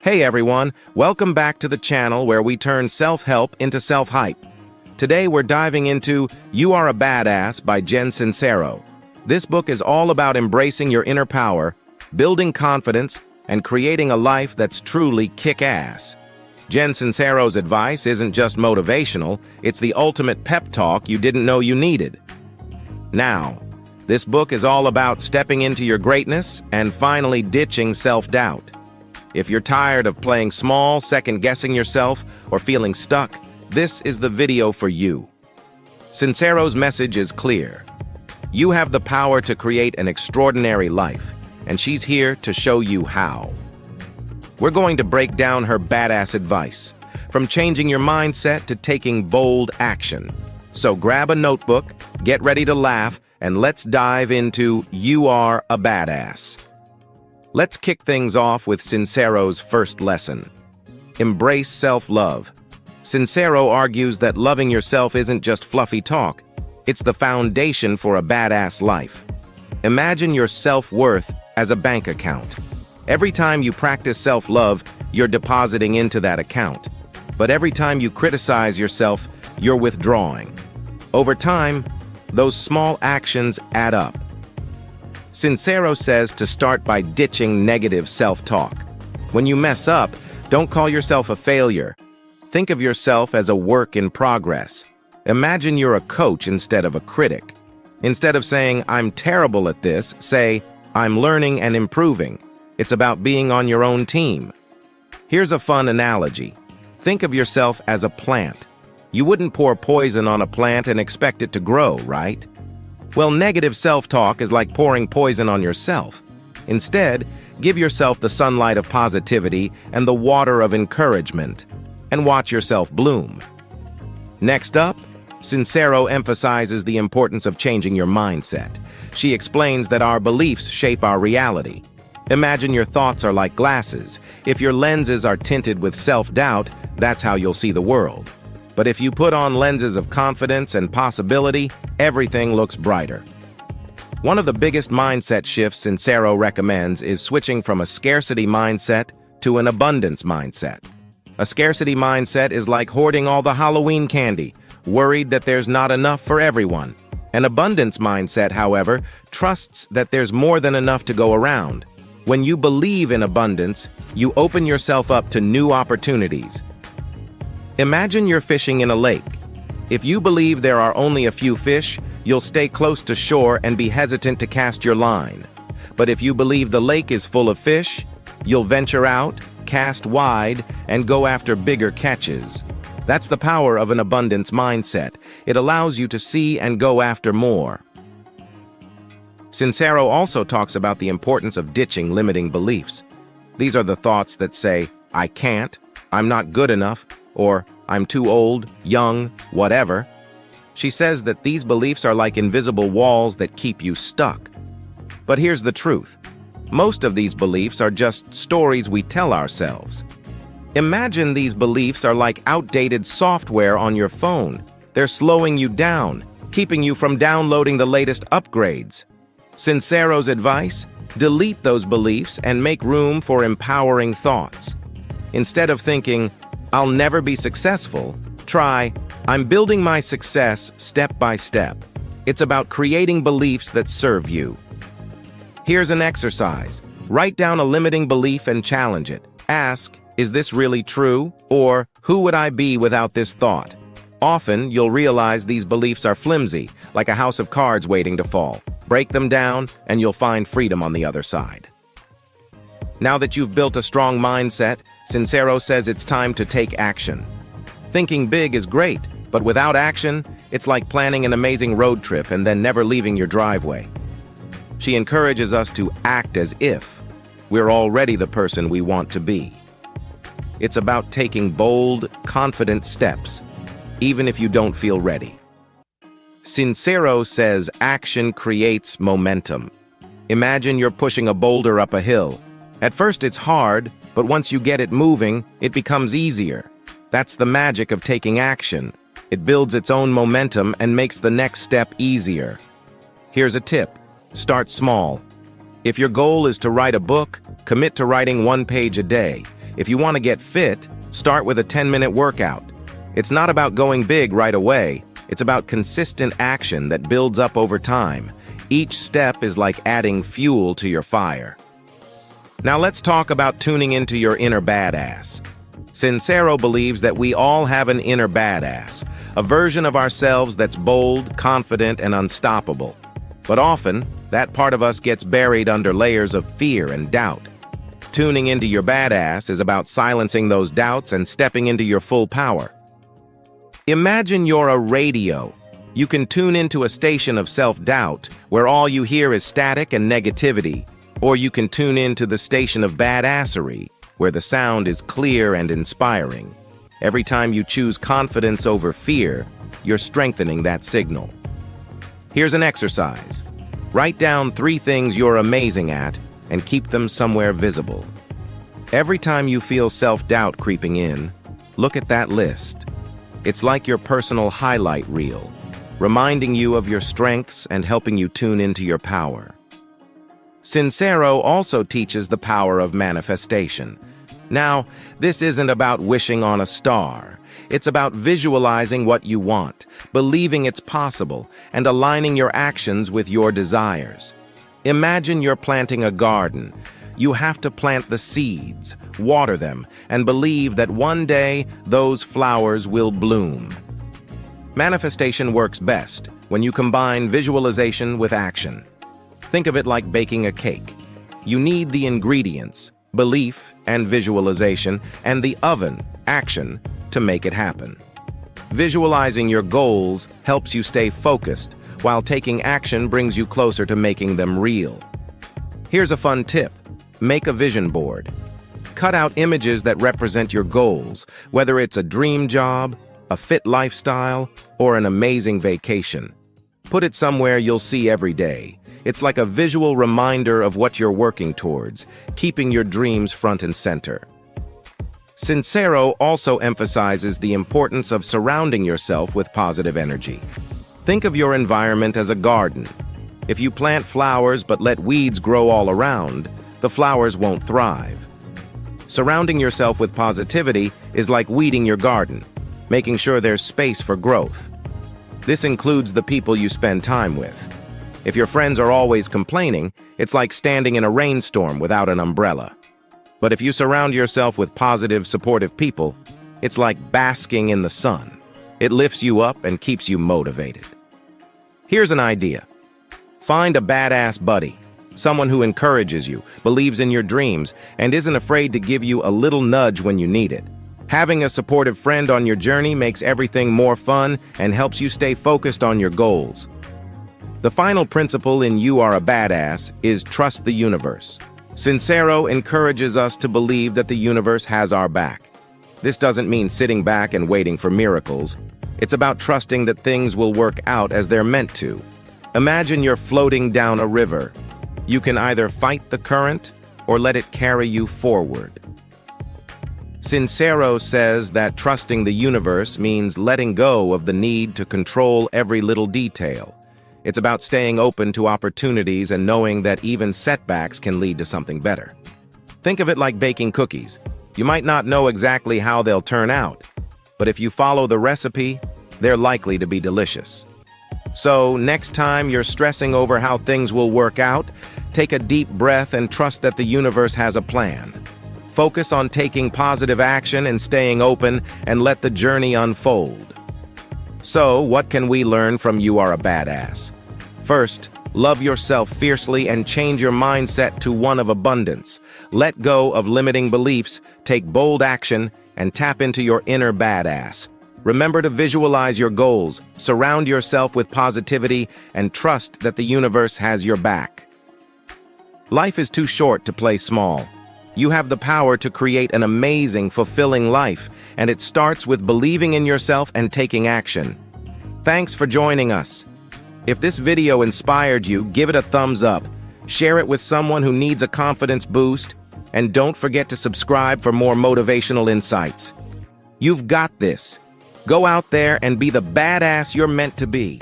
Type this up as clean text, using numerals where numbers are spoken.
Hey everyone, welcome back to the channel where we turn self-help into self-hype. Today we're diving into You Are a Badass by Jen Sincero. This book is all about embracing your inner power, building confidence, and creating a life that's truly kick-ass. Jen Sincero's advice isn't just motivational, it's the ultimate pep talk you didn't know you needed. Now, this book is all about stepping into your greatness and finally ditching self-doubt. If you're tired of playing small, second-guessing yourself, or feeling stuck, this is the video for you. Sincero's message is clear. You have the power to create an extraordinary life, and she's here to show you how. We're going to break down her badass advice, from changing your mindset to taking bold action. So grab a notebook, get ready to laugh, and let's dive into You Are a Badass. Let's kick things off with Sincero's first lesson. Embrace self-love. Sincero argues that loving yourself isn't just fluffy talk, it's the foundation for a badass life. Imagine your self-worth as a bank account. Every time you practice self-love, you're depositing into that account. But every time you criticize yourself, you're withdrawing. Over time, those small actions add up. Sincero says to start by ditching negative self-talk. When you mess up, don't call yourself a failure. Think of yourself as a work in progress. Imagine you're a coach instead of a critic. Instead of saying, "I'm terrible at this," say, "I'm learning and improving." It's about being on your own team. Here's a fun analogy. Think of yourself as a plant. You wouldn't pour poison on a plant and expect it to grow, right? Well, negative self-talk is like pouring poison on yourself. Instead, give yourself the sunlight of positivity and the water of encouragement, and watch yourself bloom. Next up, Sincero emphasizes the importance of changing your mindset. She explains that our beliefs shape our reality. Imagine your thoughts are like glasses. If your lenses are tinted with self-doubt, that's how you'll see the world. But if you put on lenses of confidence and possibility, everything looks brighter. One of the biggest mindset shifts Sincero recommends is switching from a scarcity mindset to an abundance mindset. A scarcity mindset is like hoarding all the Halloween candy, worried that there's not enough for everyone. An abundance mindset, however, trusts that there's more than enough to go around. When you believe in abundance, you open yourself up to new opportunities. Imagine you're fishing in a lake. If you believe there are only a few fish, you'll stay close to shore and be hesitant to cast your line. But if you believe the lake is full of fish, you'll venture out, cast wide, and go after bigger catches. That's the power of an abundance mindset. It allows you to see and go after more. Sincero also talks about the importance of ditching limiting beliefs. These are the thoughts that say, "I can't," "I'm not good enough," or "I'm too old, young, whatever." She says that these beliefs are like invisible walls that keep you stuck. But here's the truth. Most of these beliefs are just stories we tell ourselves. Imagine these beliefs are like outdated software on your phone. They're slowing you down, keeping you from downloading the latest upgrades. Sincero's advice? Delete those beliefs and make room for empowering thoughts. Instead of thinking, "I'll never be successful," try, "I'm building my success step by step." It's about creating beliefs that serve you. Here's an exercise. Write down a limiting belief and challenge it. Ask, "Is this really true?" Or, "Who would I be without this thought?" Often, you'll realize these beliefs are flimsy, like a house of cards waiting to fall. Break them down, and you'll find freedom on the other side. Now that you've built a strong mindset, Sincero says it's time to take action. Thinking big is great, but without action, it's like planning an amazing road trip and then never leaving your driveway. She encourages us to act as if we're already the person we want to be. It's about taking bold, confident steps, even if you don't feel ready. Sincero says action creates momentum. Imagine you're pushing a boulder up a hill. At first it's hard, but once you get it moving, it becomes easier. That's the magic of taking action. It builds its own momentum and makes the next step easier. Here's a tip. Start small. If your goal is to write a book, commit to writing 1 page a day. If you want to get fit, start with a 10-minute workout. It's not about going big right away. It's about consistent action that builds up over time. Each step is like adding fuel to your fire. Now let's talk about tuning into your inner badass. Sincero believes that we all have an inner badass, a version of ourselves that's bold, confident, and unstoppable. But often, that part of us gets buried under layers of fear and doubt. Tuning into your badass is about silencing those doubts and stepping into your full power. Imagine you're a radio. You can tune into a station of self-doubt, where all you hear is static and negativity. Or you can tune into the station of badassery, where the sound is clear and inspiring. Every time you choose confidence over fear, you're strengthening that signal. Here's an exercise. Write down 3 things you're amazing at and keep them somewhere visible. Every time you feel self-doubt creeping in, look at that list. It's like your personal highlight reel, reminding you of your strengths and helping you tune into your power. Sincero also teaches the power of manifestation. Now, this isn't about wishing on a star. It's about visualizing what you want, believing it's possible, and aligning your actions with your desires. Imagine you're planting a garden. You have to plant the seeds, water them, and believe that one day those flowers will bloom. Manifestation works best when you combine visualization with action. Think of it like baking a cake. You need the ingredients, belief and visualization, and the oven, action, to make it happen. Visualizing your goals helps you stay focused, while taking action brings you closer to making them real. Here's a fun tip. Make a vision board. Cut out images that represent your goals, whether it's a dream job, a fit lifestyle, or an amazing vacation. Put it somewhere you'll see every day. It's like a visual reminder of what you're working towards, keeping your dreams front and center. Sincero also emphasizes the importance of surrounding yourself with positive energy. Think of your environment as a garden. If you plant flowers but let weeds grow all around, the flowers won't thrive. Surrounding yourself with positivity is like weeding your garden, making sure there's space for growth. This includes the people you spend time with. If your friends are always complaining, it's like standing in a rainstorm without an umbrella. But if you surround yourself with positive, supportive people, it's like basking in the sun. It lifts you up and keeps you motivated. Here's an idea. Find a badass buddy, someone who encourages you, believes in your dreams, and isn't afraid to give you a little nudge when you need it. Having a supportive friend on your journey makes everything more fun and helps you stay focused on your goals. The final principle in You Are a Badass is trust the universe. Sincero encourages us to believe that the universe has our back. This doesn't mean sitting back and waiting for miracles. It's about trusting that things will work out as they're meant to. Imagine you're floating down a river. You can either fight the current or let it carry you forward. Sincero says that trusting the universe means letting go of the need to control every little detail. It's about staying open to opportunities and knowing that even setbacks can lead to something better. Think of it like baking cookies. You might not know exactly how they'll turn out, but if you follow the recipe, they're likely to be delicious. So, next time you're stressing over how things will work out, take a deep breath and trust that the universe has a plan. Focus on taking positive action and staying open, and let the journey unfold. So, what can we learn from You Are a Badass? First, love yourself fiercely and change your mindset to one of abundance. Let go of limiting beliefs, take bold action, and tap into your inner badass. Remember to visualize your goals, surround yourself with positivity, and trust that the universe has your back. Life is too short to play small. You have the power to create an amazing, fulfilling life, and it starts with believing in yourself and taking action. Thanks for joining us. If this video inspired you, give it a thumbs up, share it with someone who needs a confidence boost, and don't forget to subscribe for more motivational insights. You've got this. Go out there and be the badass you're meant to be.